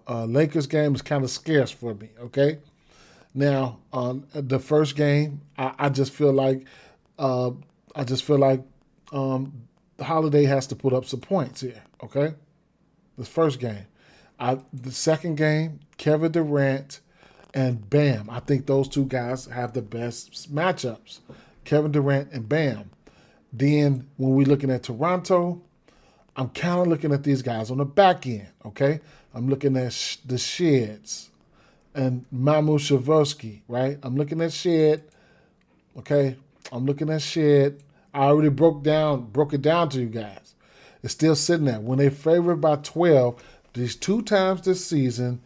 Lakers game is kind of scarce for me. Okay, now the first game, I just feel like Holiday has to put up some points here. Okay, this first game. The second game, Kevin Durant and Bam. I think those 2 guys have the best matchups. Kevin Durant and Bam. Then when we're looking at Toronto, I'm kind of looking at these guys on the back end, okay? I'm looking at the Sheds and Mamu Shavosky, right? I'm looking at Shed, okay? I'm looking at Shed. I already broke it down to you guys. It's still sitting there. When they favored by 12, these 2 times this season,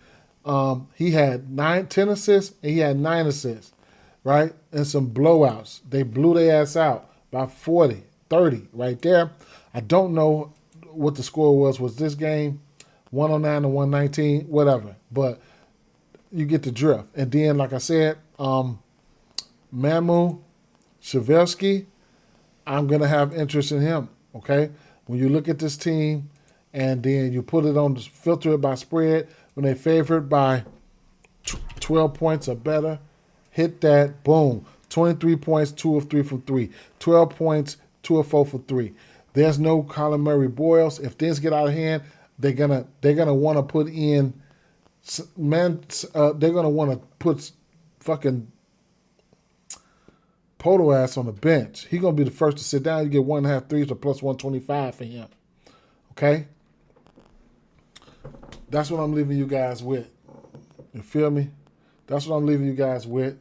he had 10 assists and he had 9 assists, right? And some blowouts. They blew their ass out by 40, 30 right there. I don't know what the score was this game, 109 to 119, whatever. But you get the drift. And then, like I said, Mamu Shavelsky, I'm going to have interest in him, okay? When you look at this team and then you put it on, filter it by spread, when they favored by 12 points or better, hit that, boom. 23 points, 2 of 3 from 3. 12 points, 2 of 4 for 3. There's no Colin Murray Boyles. If things get out of hand, they're gonna want to put in they're gonna want to put fucking Poto ass on the bench. He's gonna be the first to sit down. You get 1.5 threes or plus 125 for him. Okay, that's what I'm leaving you guys with. You feel me? That's what I'm leaving you guys with.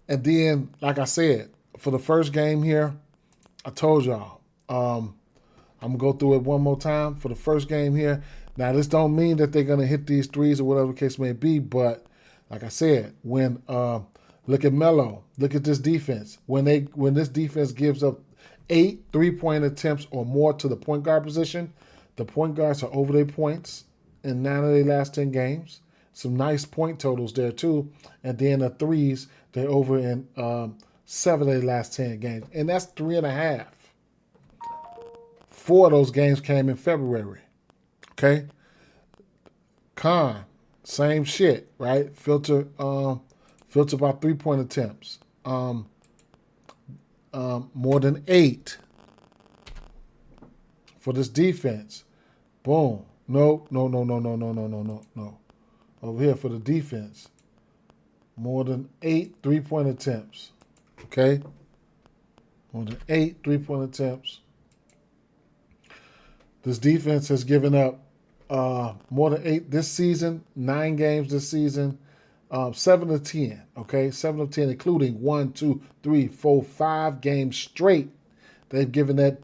And then, like I said, for the first game here, I told y'all, I'm going to go through it one more time. For the first game here, now this don't mean that they're going to hit these threes or whatever the case may be, but like I said, when look at Melo, look at this defense. When this defense gives up 8 3-point attempts or more to the point guard position, the point guards are over their points in 9 of their last 10 games. Some nice point totals there too. And then the threes, they're over in 7 of their last 10 games. And that's 3.5. 4 of those games came in February. Okay? Con, same shit, right? Filter by 3-point attempts. More than 8 for this defense. Boom. No. Over here for the defense, more than 8 3-point attempts. Okay? More than 8 3-point attempts. This defense has given up more than 8 this season, 9 games this season, 7 of 10. Okay? 7 of 10, including 1, 2, 3, 4, 5 games straight. They've given that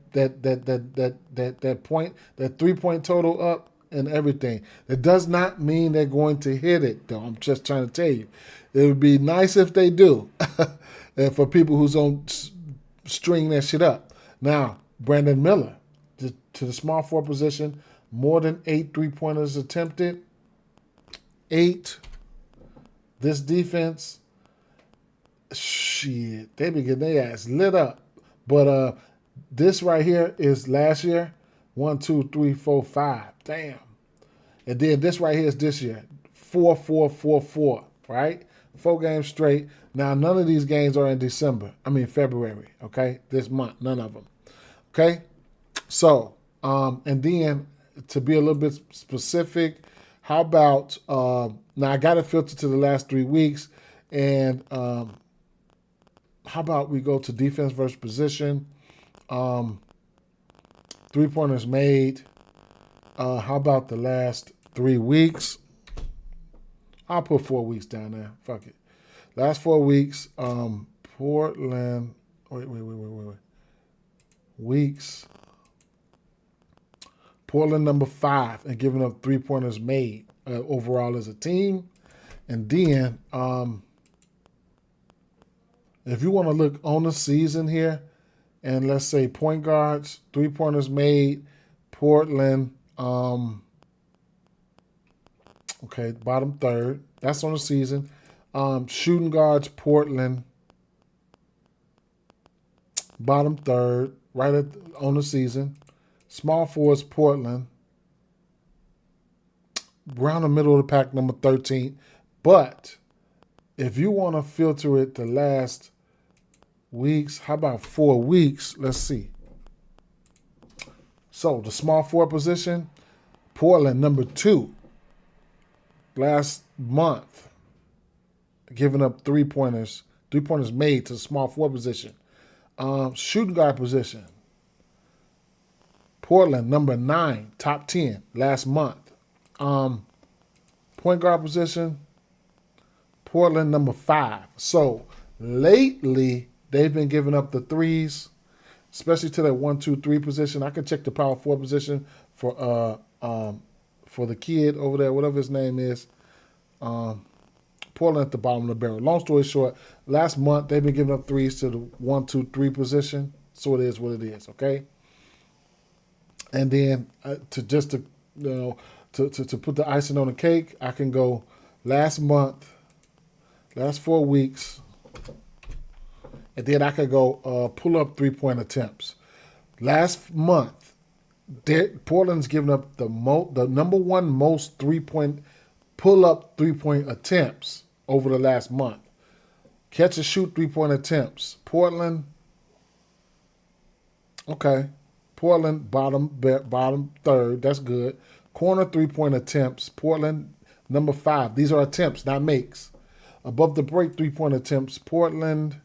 point, that 3-point total up. And everything. That does not mean they're going to hit it, though. I'm just trying to tell you. It would be nice if they do. And for people who's on string that shit up. Now, Brandon Miller, to the small forward position, more than 8 3-pointers attempted. 8. This defense, shit, they be getting their ass lit up. But this right here is last year. 1, 2, 3, 4, 5. Damn. And then this right here is this year. 4, 4, 4, 4. Right? 4 games straight. Now, none of these games are in February. Okay? This month. None of them. Okay? So, and then to be a little bit specific, how about, now I got it filtered to the last 3 weeks. And how about we go to defense versus position? 3-pointers made. How about the last 3 weeks? I'll put 4 weeks down there. Fuck it. Last 4 weeks, Portland. Wait. Weeks. Portland number 5 and giving up 3-pointers made overall as a team. And then, if you want to look on the season here, and let's say point guards, 3-pointers made, Portland, okay, bottom third. That's on the season. Shooting guards, Portland, bottom third, right on the season. Small forwards, Portland, around the middle of the pack, number 13. But if you want to filter it the last weeks, how about 4 weeks? Let's see. So the small forward position, Portland number 2. Last month, giving up 3-pointers made to the small forward position. Shooting guard position, Portland number 9, top 10 last month. Point guard position, Portland number 5. So lately, they've been giving up the threes, especially to that 1, 2, 3 position. I can check the power forward position for the kid over there, whatever his name is. Portland at the bottom of the barrel. Long story short, last month they've been giving up threes to the 1, 2, 3 position. So it is what it is. Okay. And then to put the icing on the cake, I can go last month, last 4 weeks. And then I could go pull up 3-point attempts. Last month, Portland's given up the number 1 most 3-point pull up 3-point attempts over the last month. Catch and shoot 3-point attempts. Portland, okay. Portland bottom third. That's good. Corner 3-point attempts, Portland, number 5. These are attempts, not makes. Above the break 3-point attempts, Portland,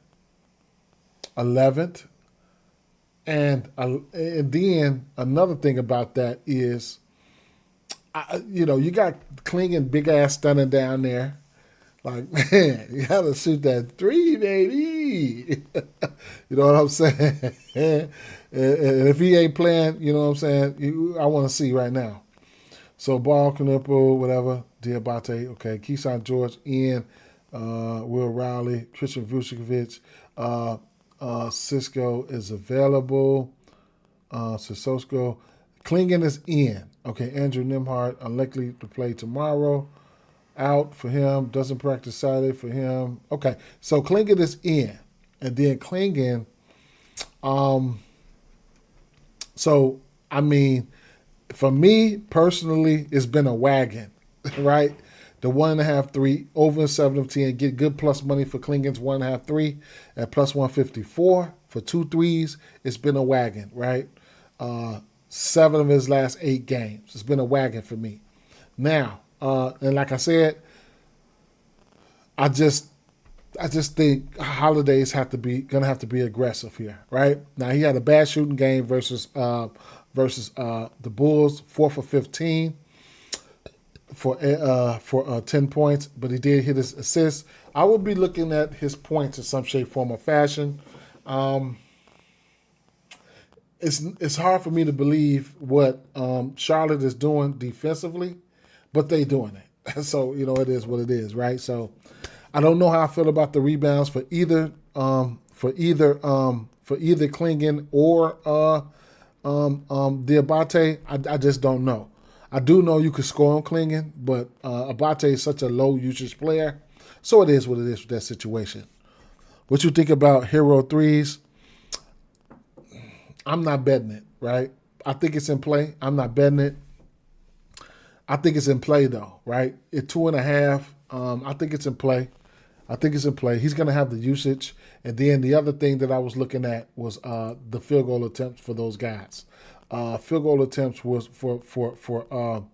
11th. And then another thing about that is, you got Klingon big ass stunning down there. Like, man, you got to shoot that 3, baby. You know what I'm saying? And if he ain't playing, you know what I'm saying, I want to see right now. So, Ball, Knipple, whatever, Diabate, okay, Keyshawn George, Ian, Will Riley, Christian Vucevic, Cisco is available. Sissoko. Klingon is in. Okay, Andrew Nimhart, unlikely to play tomorrow. Out for him. Doesn't practice Saturday for him. Okay, so Klingon is in. And then Klingon, so, I mean, for me personally, it's been a wagon, right? The 1.5, 3, over 7 of 10. Get good plus money for Klingon's 1.5, 3 at plus 154 for 2 threes. It's been a wagon, right? 7 of his last 8 games. It's been a wagon for me. Now, and like I said, I just think Holiday's gonna have to be aggressive here, right? Now he had a bad shooting game versus the Bulls, 4 for 15 for 10 points, but he did hit his assists. I would be looking at his points in some shape, form, or fashion. It's hard for me to believe what Charlotte is doing defensively, but they doing it. So it is what it is, right? So I don't know how I feel about the rebounds for either Klingon or Diabate. I just don't know. I do know you could score on Klingon, but Abate is such a low usage player, so it is what it is with that situation. What you think about Hero threes? I'm not betting it, right? I think it's in play. I'm not betting it. I think it's in play though, right? At 2.5, I think it's in play. He's going to have the usage. And then the other thing that I was looking at was the field goal attempts for those guys. Field goal attempts was for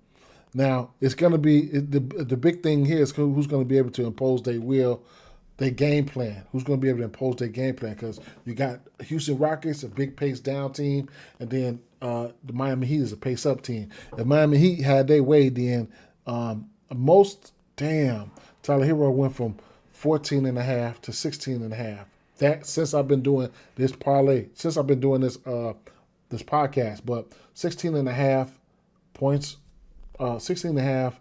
now it's going to be the big thing here is who's going to be able to impose their game plan. Who's going to be able to impose their game plan? Because you got Houston Rockets, a big pace down team, and then the Miami Heat is a pace up team. If Miami Heat had their way, then Tyler Hero went from 14.5 to 16.5. That since I've been doing this parlay, this podcast, but 16.5 points, 16.5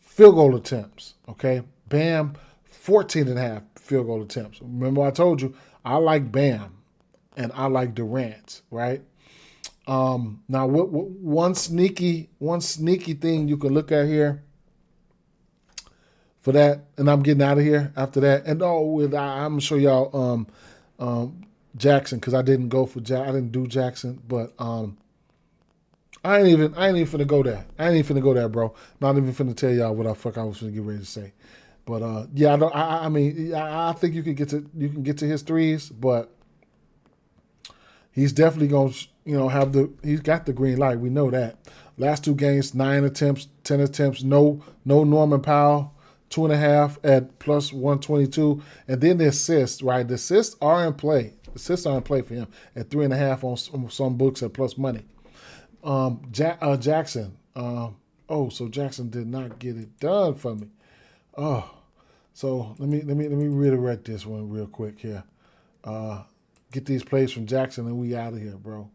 field goal attempts. Okay, Bam, 14.5 field goal attempts. Remember I told you I like Bam and I like Durant, right? Now one sneaky thing you can look at here for that, and I'm getting out of here after that. And I'm gonna show y'all Jackson because I didn't go for I didn't do Jackson, but I ain't even finna go there. I ain't even finna go there, bro. Not even finna tell y'all what the fuck I was finna get ready to say. But yeah, I think you can get to his threes, but he's definitely gonna he's got the green light. We know that. Last 2 games, 9 attempts, 10 attempts, no Norman Powell. 2.5 at plus 122, and then the assists, right? The assists are in play. For him at 3.5 on some books at plus money. Jackson. So Jackson did not get it done for me. So let me reiterate this one real quick here. Get these plays from Jackson and we out of here, bro.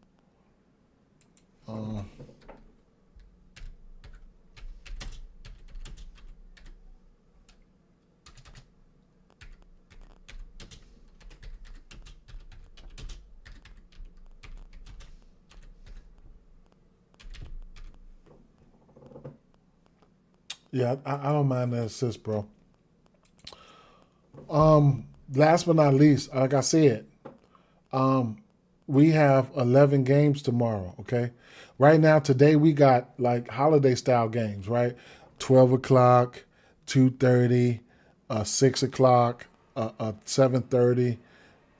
Yeah, I don't mind that assist, bro. Last but not least, like I said, we have 11 games tomorrow, okay? Right now, today, we got like holiday-style games, right? 12 o'clock, 2:30, 6 o'clock, 7:30,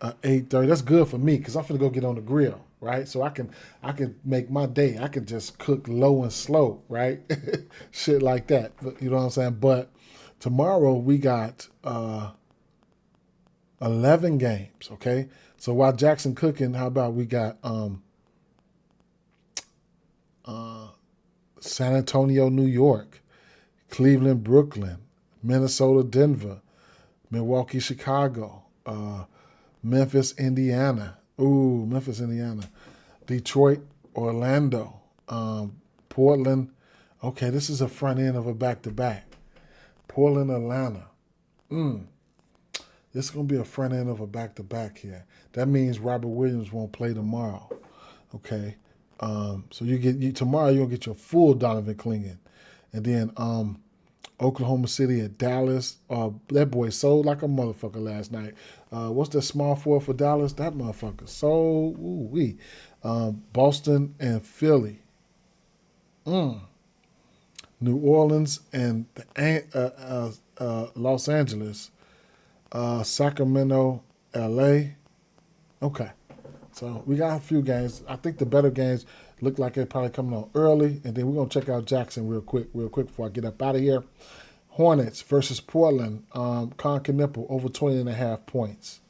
8:30. That's good for me because I'm finna go get on the grill, right? So I can make my day. I can just cook low and slow, right? Shit like that. But, you know what I'm saying? But tomorrow we got 11 games, okay? So while Jackson cooking, how about we got San Antonio, New York, Cleveland, Brooklyn, Minnesota, Denver, Milwaukee, Chicago, Memphis, Indiana. Ooh, Memphis, Indiana. Detroit, Orlando, Portland. Okay, this is a front end of a back-to-back. Portland, Atlanta. This is going to be a front end of a back-to-back here. That means Robert Williams won't play tomorrow. Okay. So tomorrow you're going to get your full Donovan Clingan. And then Oklahoma City at Dallas. That boy sold like a motherfucker last night. What's the small forward for Dallas? That motherfucker sold. Ooh-wee. Boston and Philly. New Orleans and Los Angeles. Sacramento, LA. Okay. So we got a few games. I think the better games look like they're probably coming on early. And then we're going to check out Jackson real quick before I get up out of here. Hornets versus Portland. Con Knippel over 20.5 points.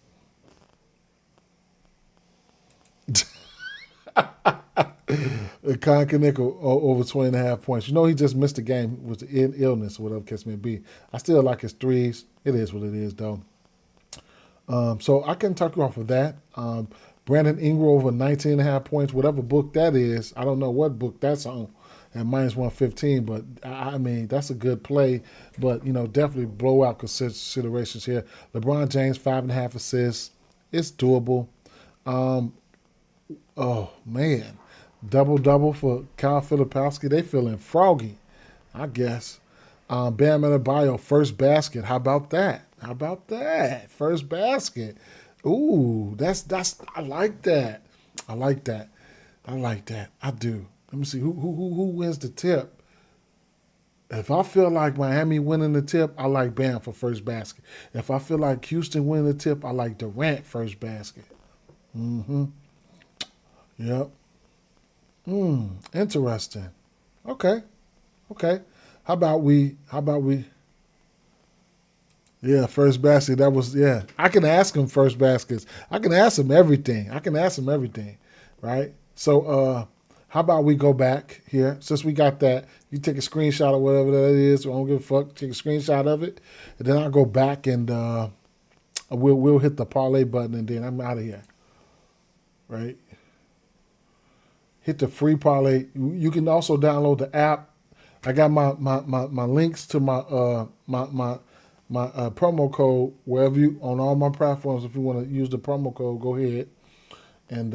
Con Knippel over 20.5 points. You know he just missed the game with the illness or whatever case may be. I still like his threes. It is what it is, though. So I can talk you off of that. Brandon Ingram over 19.5 points, whatever book that is. I don't know what book that's on at minus 115, but I mean, that's a good play. But, definitely blowout considerations here. LeBron James, 5.5 assists. It's doable. Oh, man. Double-double for Kyle Filipowski. They feeling froggy, I guess. Bam Adebayo, first basket. How about that? First basket. Ooh, that's I like that. I do. Let me see who wins the tip. If I feel like Miami winning the tip, I like Bam for first basket. If I feel like Houston winning the tip, I like Durant first basket. Yep. Interesting. Okay. How about we? Yeah, first basket. That was, yeah. I can ask him first baskets. I can ask him everything. Right? So, how about we go back here? Since we got that, you take a screenshot of whatever that is. I don't give a fuck. Take a screenshot of it. And then I'll go back and we'll hit the parlay button and then I'm out of here. Right? Hit the free parlay. You can also download the app. I got my links to my promo code wherever you on all my platforms. If you want to use the promo code, go ahead. And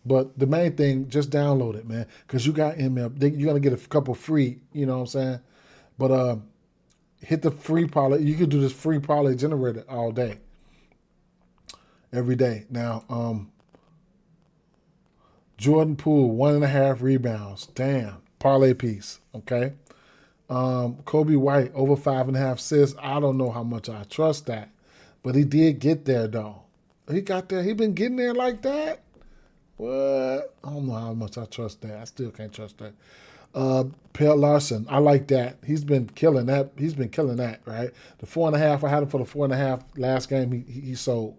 but the main thing, just download it, man, because you got email. You're gonna get a couple free. You know what I'm saying? But hit the free parlay. You could do this free parlay generator all day, every day. Now, Jordan Poole 1.5 rebounds. Damn, parlay piece. Okay. Kobe White over 5.5 assists. I don't know how much I trust that, but he did get there though. He got there. He been getting there like that. What? I don't know how much I trust that. I still can't trust that. Pale Larson, I like that. He's been killing that. Right? The 4.5. I had him for the 4.5 last game. He sold,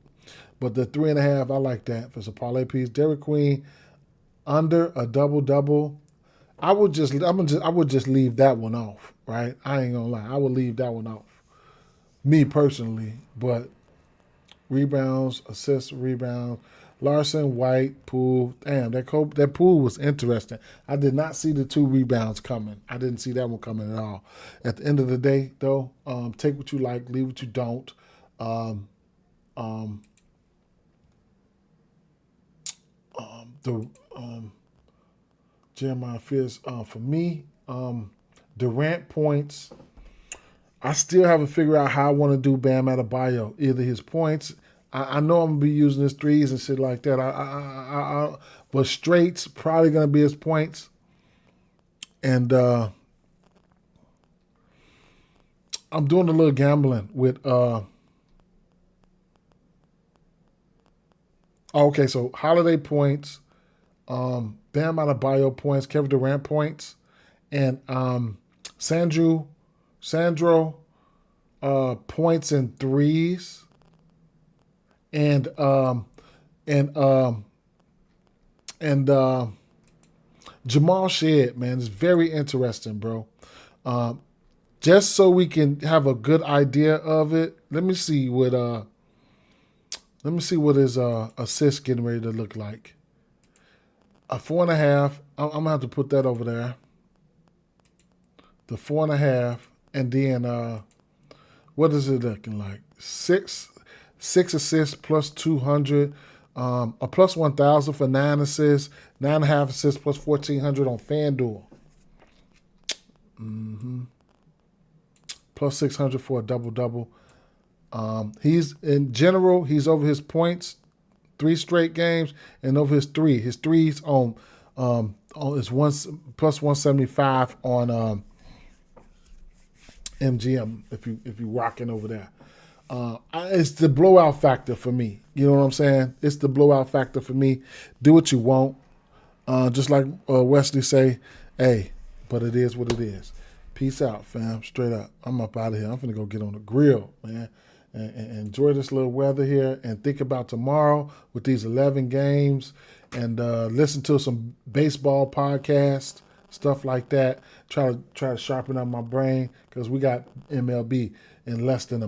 but the 3.5. I like that for a parlay piece. Derek Queen under a double. I would just leave that one off, right? I ain't gonna lie. I would leave that one off. Me personally, but rebounds, assists, rebounds, Larson, White, Poole. Damn, that Poole was interesting. I did not see the 2 rebounds coming. I didn't see that one coming at all. At the end of the day, though, take what you like, leave what you don't. Jeremiah Fierce, for me, Durant points. I still haven't figured out how I want to do Bam Adebayo. Either his points. I know I'm gonna be using his threes and shit like that. But straights probably gonna be his points. And I'm doing a little gambling with. Okay, so Holiday points. Bam Adebayo points, Kevin Durant points, and Sandro points and threes, and and um, and Jamal Shead, man, is very interesting, bro. Just so we can have a good idea of it, let me see what his assist getting ready to look like. A 4.5. I'm gonna have to put that over there. The 4.5, and then what is it looking like? Six assists plus 200, a plus 1,000 for 9 assists, 9.5 assists plus 1,400 on FanDuel. Plus 600 for a double. He's in general, he's over his points 3 straight games, and over his threes on is plus 175 on MGM if you rocking over there. It's the blowout factor for me. You know what I'm saying? It's the blowout factor for me. Do what you want. Just like Wesley say, hey, but it is what it is. Peace out, fam. Straight up. I'm up out of here. I'm finna go get on the grill, man. And enjoy this little weather here and think about tomorrow with these 11 games and listen to some baseball podcasts, stuff like that. Try to sharpen up my brain because we got MLB in less than a